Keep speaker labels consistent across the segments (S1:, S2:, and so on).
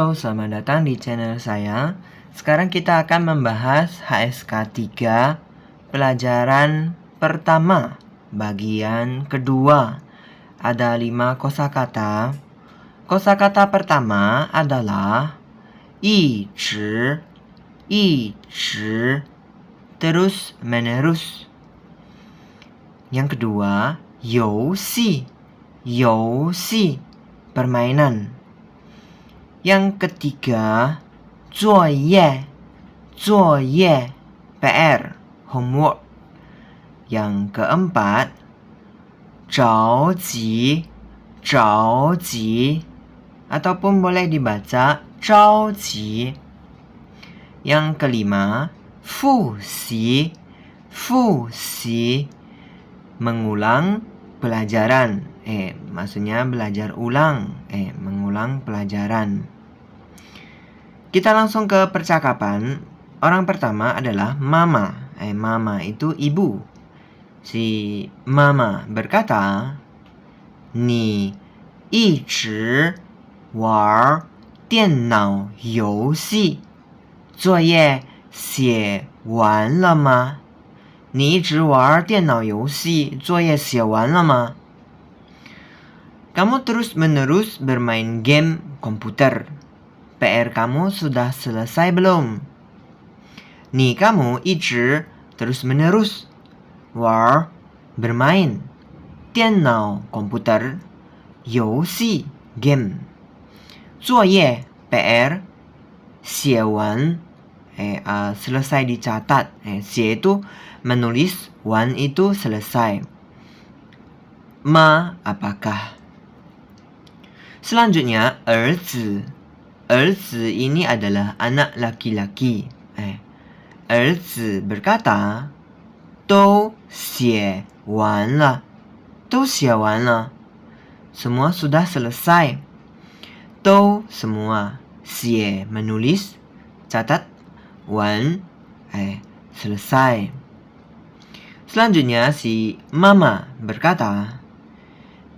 S1: Halo, selamat datang di channel saya. Sekarang kita akan membahas HSK 3 pelajaran pertama, bagian kedua. Ada 5 kosakata. Kosakata pertama adalah 一直 terus menerus. Yang kedua, 游戏 permainan. Yang ketiga, 作业 PR, homework. Yang keempat, 着急 ataupun boleh dibaca 着急. Yang kelima, 复习 mengulang pelajaran. Maksudnya belajar ulang. Mengulang pelajaran. Kita langsung ke percakapan. Orang pertama adalah mama. Mama itu ibu. Si mama berkata, 你一直玩电脑游戏，作业写完了吗？你一直玩电脑游戏，作业写完了吗？ Kamu terus-menerus bermain game komputer. PR kamu sudah selesai belum? 你 kamu 一直 terus-menerus 玩 bermain 电脑 komputer 游戏 game 作业 PR 写完 selesai dicatat. 写 itu menulis, 完 itu selesai. Ma apakah? Selanjutnya, 儿子 ini adalah anak laki-laki. 儿子 berkata, 都写完了 semua sudah selesai. 都 semua, 写 menulis, catat, 完 selesai. Selanjutnya si mama berkata,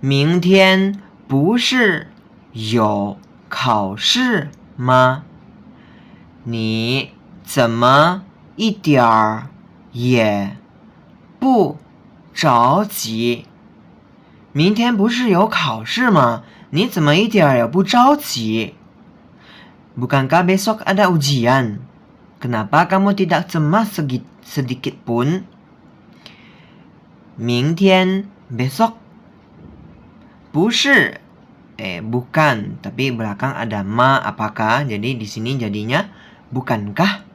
S1: 明天不是有考试吗？你怎么一点儿也不着急？明天不是有考试吗？你怎么一点儿也不着急？ Bukankah besok ada ujian? Kenapa kamu tidak cemas sedikit pun? 明天 besok 不是 bukan, tapi belakang ada ma apakah, jadi di sini jadinya bukankah.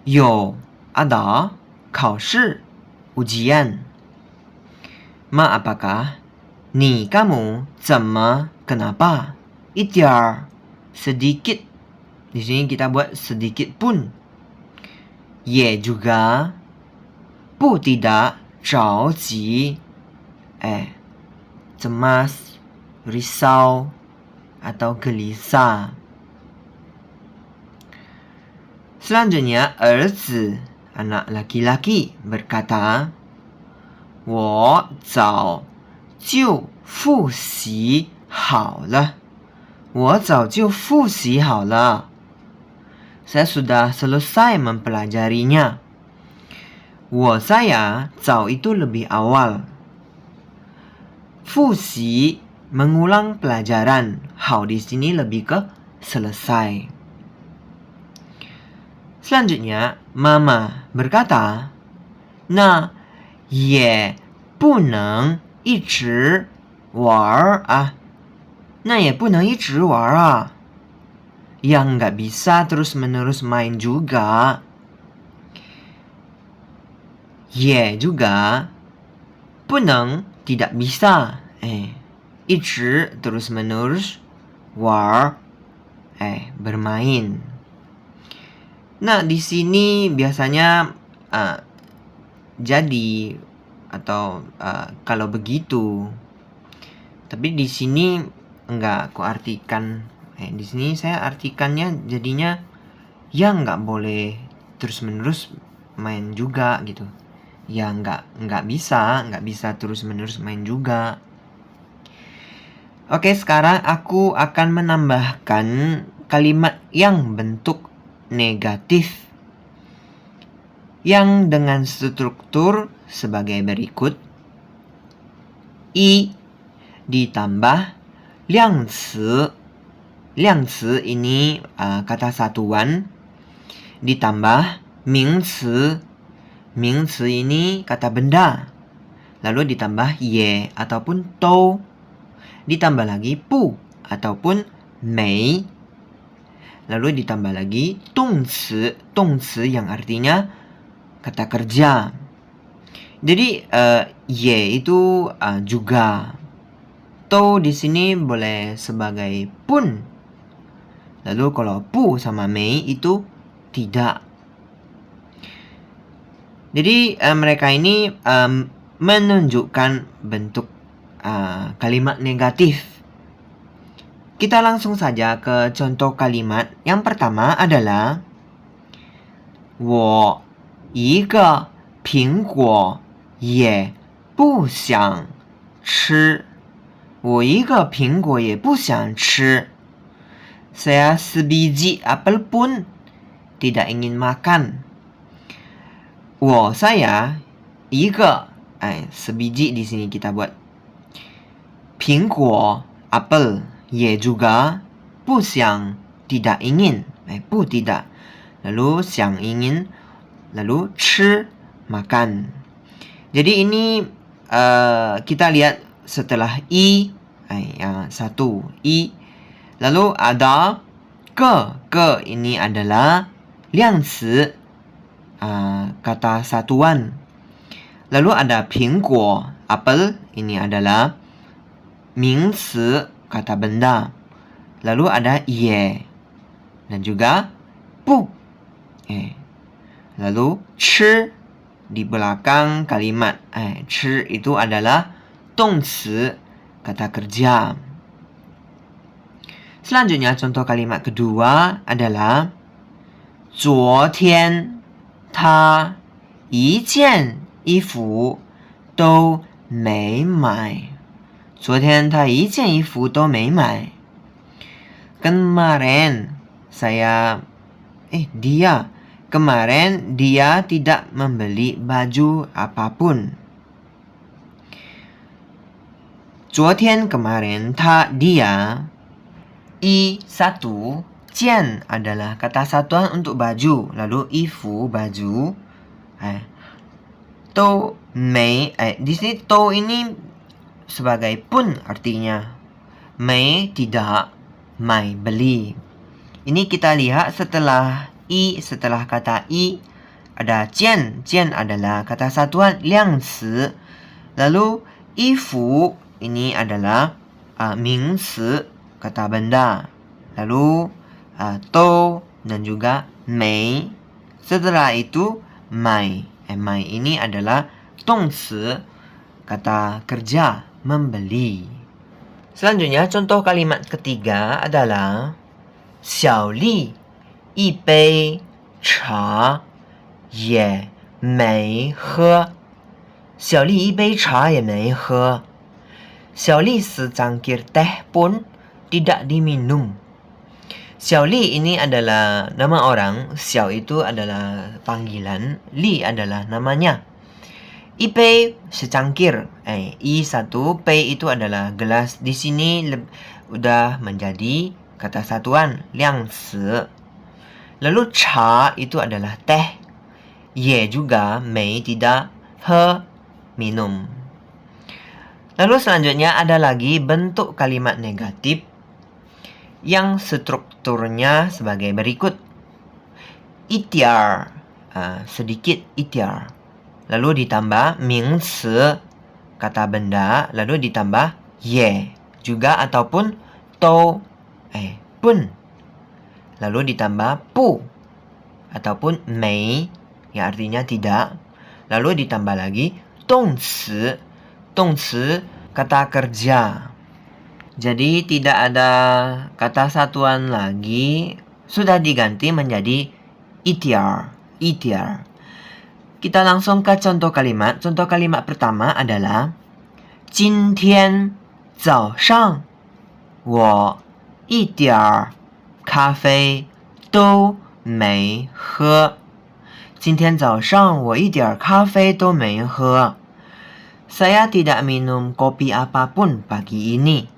S1: 有 ada 考试 ujian. Ma apakah? 你 kamu 怎么 kenapa? 一点儿 sedikit. Di sini kita buat sedikit pun. Ye juga 不 tidak 着急 cemas, risau, atau gelisah. Selanjutnya, 儿子 anak laki-laki berkata, 我早就复习好了 我早就复习好了 saya sudah selesai mempelajarinya. 我 saya 早 itu lebih awal. 复习 mengulang pelajaran. 好 di sini lebih ke selesai. Selanjutnya, mama berkata, 那也不能一直玩啊。那也不能一直玩啊。Yang nggak bisa terus-menerus main juga. Ye juga 不能 tidak bisa. 一直 terus-menerus 玩 bermain. Nah, di sini biasanya jadi atau kalau begitu. Tapi di sini enggak aku artikan. Di sini saya artikannya jadinya yang nggak boleh terus-menerus main juga gitu. Ya nggak bisa terus-menerus main juga. Oke, sekarang aku akan menambahkan kalimat yang bentuk negatif yang dengan struktur sebagai berikut. I ditambah liang ci. Liang ci ini kata satuan, ditambah ming ci. Ming ci ini kata benda. Lalu ditambah ye ataupun tou. Ditambah lagi pu ataupun mei. Lalu ditambah lagi dongci. Dongci yang artinya kata kerja. Jadi ye itu juga. Tou di sini boleh sebagai pun. Lalu kalau pu sama mei itu tidak. Jadi mereka ini menunjukkan bentuk kalimat negatif. Kita langsung saja ke contoh kalimat. Yang pertama adalah 我一个苹果也不想吃. 我一个苹果也不想吃. Saya sebiji apel pun tidak ingin makan. Saya 一个 sebiji di sini kita buat 苹果 apel, ye juga 不想 tidak ingin, pu tidak, lalu 想 ingin, lalu 吃 makan. Jadi ini kita lihat setelah i yang satu i, lalu ada ke ini adalah liang ci, kata satuan. Lalu ada 苹果 apel, ini adalah ming ci, kata benda. Lalu ada ye dan juga pu. Lalu 吃 di belakang kalimat. 吃 itu adalah dongci, kata kerja. Selanjutnya contoh kalimat kedua adalah 昨天他一件衣服都没买. 昨天他一件衣服都没买. Kemarin dia tidak membeli baju apapun. 昨天 kemarin, dia, satu, 件 adalah kata satuan untuk baju, lalu ifu baju. Tou mei, di sini tou ini sebagai pun artinya. Mei tidak, mai beli. Ini kita lihat setelah kata i ada jian. Jian adalah kata satuan liang ci. Lalu ifu ini adalah ming ci, kata benda. Lalu tou dan juga mei. Setelah itu mai. Mai ini adalah dongci, kata kerja, membeli. Selanjutnya contoh kalimat ketiga adalah 小丽一杯茶也没喝. 小丽一杯茶也没喝. 小丽 secangkir teh pun tidak diminum. 小丽 ini adalah nama orang, xiao itu adalah panggilan, li adalah namanya. Ipei secangkir, i satu, pei itu adalah gelas. Di sini udah menjadi kata satuan liang ci. Lalu cha itu adalah teh, ye juga, mei tidak, he minum. Lalu selanjutnya ada lagi bentuk kalimat negatif yang strukturnya sebagai berikut. Itiar, sedikit itiar. Lalu ditambah ming ci, kata benda. Lalu ditambah ye juga ataupun tou, pun. Lalu ditambah pu ataupun mei yang artinya tidak. Lalu ditambah lagi dongci. Dongci kata kerja. Jadi tidak ada kata satuan lagi, sudah diganti menjadi itiar. Kita langsung ke contoh kalimat. Contoh kalimat pertama adalah 今天早上我一点儿咖啡都没喝。今天早上我一点咖啡都没喝。Saya tidak minum kopi apapun pagi ini.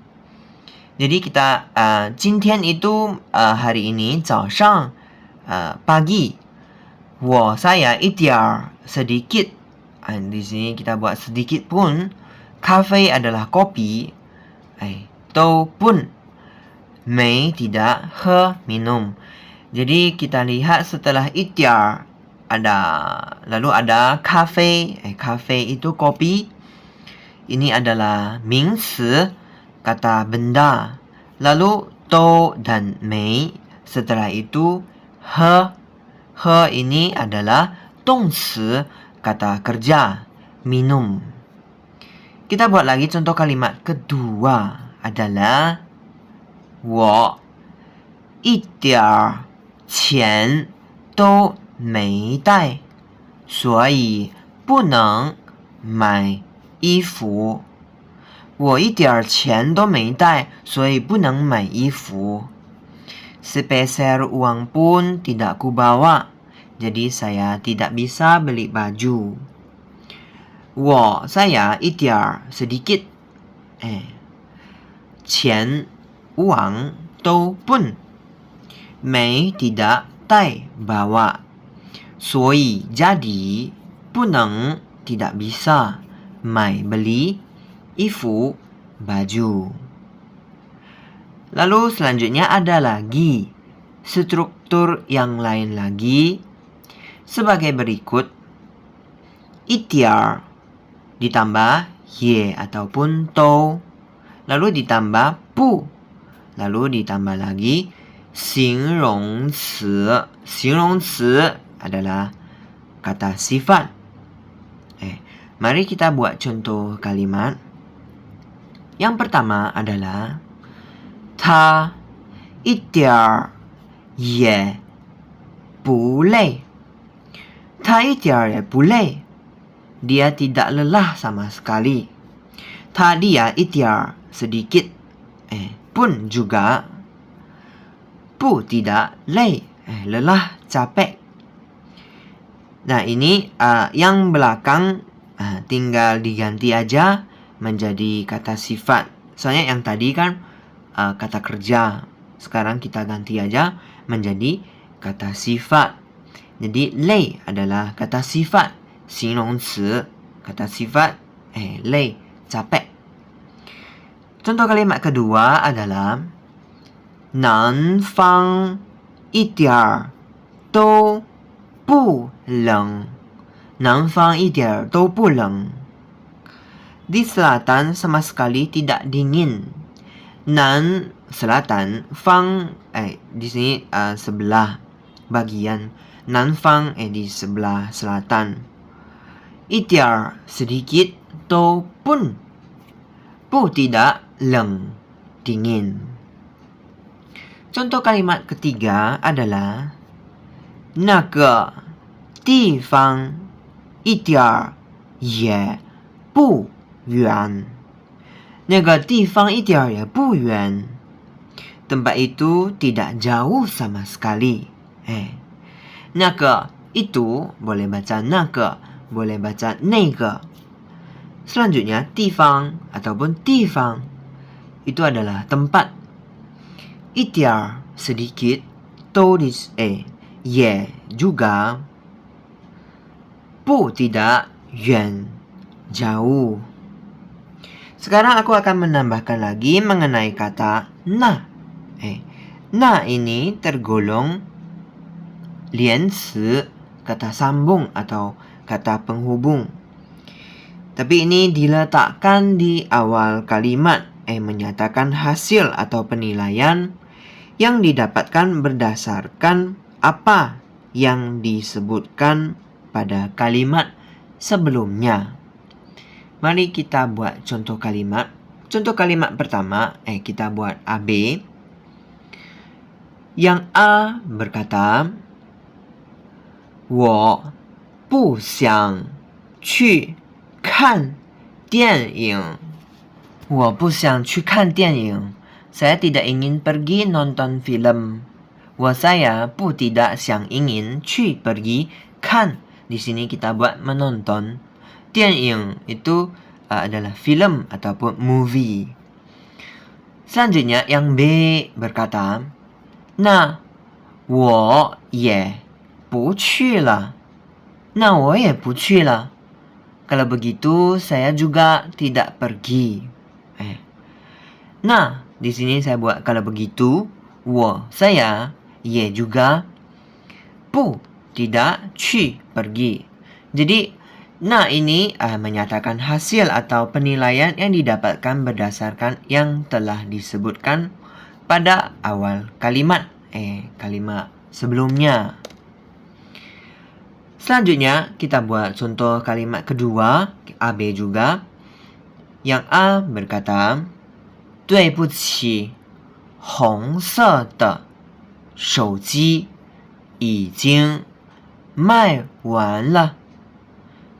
S1: Jadi kita 今天 itu hari ini 早上 pagi. Saya 一点儿 sedikit. Di sini kita buat sedikit pun. Kafe adalah kopi. Tau pun. Mei tidak he minum. Jadi kita lihat setelah 一点儿 lalu ada kafe. Kafe itu kopi. Ini adalah 名词 kata benda. Lalu to dan mei. Setelah itu he. He ini adalah 动词 kata kerja. Minum. Kita buat lagi contoh kalimat kedua adalah 我一点儿钱都没带，所以不能买衣服。我一点钱都没带，所以不能买衣服。Sepeser uang pun tidak kubawa, jadi saya tidak bisa beli baju. Saya 一点儿 sedikit. 钱 uang 都 pun 没 tidak 带 bawa. 所以 jadi 不能 tidak bisa 买 beli 衣服 baju. Lalu selanjutnya ada lagi struktur yang lain lagi sebagai berikut. 一点儿 ditambah ye ataupun to, lalu ditambah pu, lalu ditambah lagi 形容词. 形容词 adalah kata sifat. Mari kita buat contoh kalimat. Yang pertama adalah 他一点儿也不累。他一点儿也不累。Dia tidak lelah sama sekali. Dia 一点儿 sedikit. Pun juga. Pu tidak 累. Lelah, capek. Nah ini yang belakang tinggal diganti aja menjadi kata sifat. Soalnya yang tadi kan kata kerja. Sekarang kita ganti aja menjadi kata sifat. Jadi 累 adalah kata sifat. 形容词 kata sifat 累 capek. Contoh kalimat kedua adalah 南方一点儿都不冷。南方一点儿都不冷。Di selatan sama sekali tidak dingin. Nan selatan, fang di sini sebelah bagian. Nan fang di sebelah selatan. Itiar sedikit, to pun. Pu tidak leng, dingin. Contoh kalimat ketiga adalah 那个地方一点儿也不远。那个地方一点儿也不远。Tempat itu tidak jauh sama sekali. 那个 itu boleh baca 那个 boleh baca 那个。Selanjutnya 地方 ataupun 地方 itu adalah tempat. 一点儿 sedikit, to ye juga, pu tidak, yuan jauh. Sekarang aku akan menambahkan lagi mengenai kata na. Na ini tergolong 连词, kata sambung atau kata penghubung. Tapi ini diletakkan di awal kalimat, menyatakan hasil atau penilaian yang didapatkan berdasarkan apa yang disebutkan pada kalimat sebelumnya. Mari kita buat contoh kalimat. Contoh kalimat pertama, kita buat AB. Yang A berkata, 我不想去看电影。我不想去看电影。Saya tidak ingin pergi nonton film. 我 不 tidak 想 ingin 去 pergi kan. Di sini kita buat menonton. 电影 itu adalah film ataupun movie. Selanjutnya yang B berkata, 那我也不去了. 那我也不去了. Kalau begitu saya juga tidak pergi. Nah, di sini saya buat kalau begitu, 我 saya, 也 juga, 不 tidak, 去 pergi. Jadi, nah ini menyatakan hasil atau penilaian yang didapatkan berdasarkan yang telah disebutkan pada awal kalimat kalimat sebelumnya. Selanjutnya kita buat contoh kalimat kedua, AB juga. Yang A berkata, 对不起，红色的手机已经卖完了。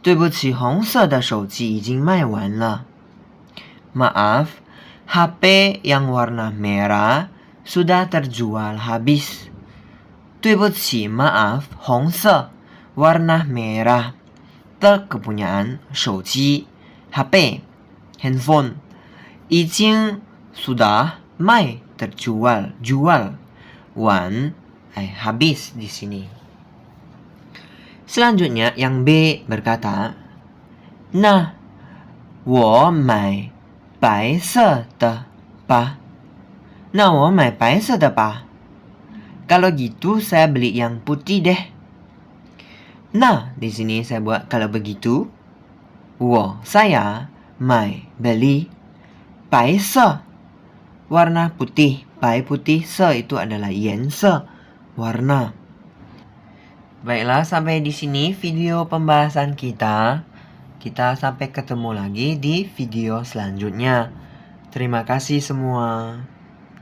S1: 对不起，红色的手机已经卖完了。Maaf, HP yang warna merah sudah terjual habis. 对不起, maaf, 红色 warna merah, the kepunyaan 手机 HP handphone, 已经 sudah, 卖 terjual jual, 完 habis di sini. Selanjutnya yang B berkata, 那我买白色的吧. 那我买白色的吧. Kalau gitu saya beli yang putih deh. Nah, di sini saya buat kalau begitu. 我 saya 买 beli 白色 warna putih, 白 putih, 色 itu adalah 颜色 warna. Baiklah, sampai di sini video pembahasan kita. Kita sampai ketemu lagi di video selanjutnya. Terima kasih semua.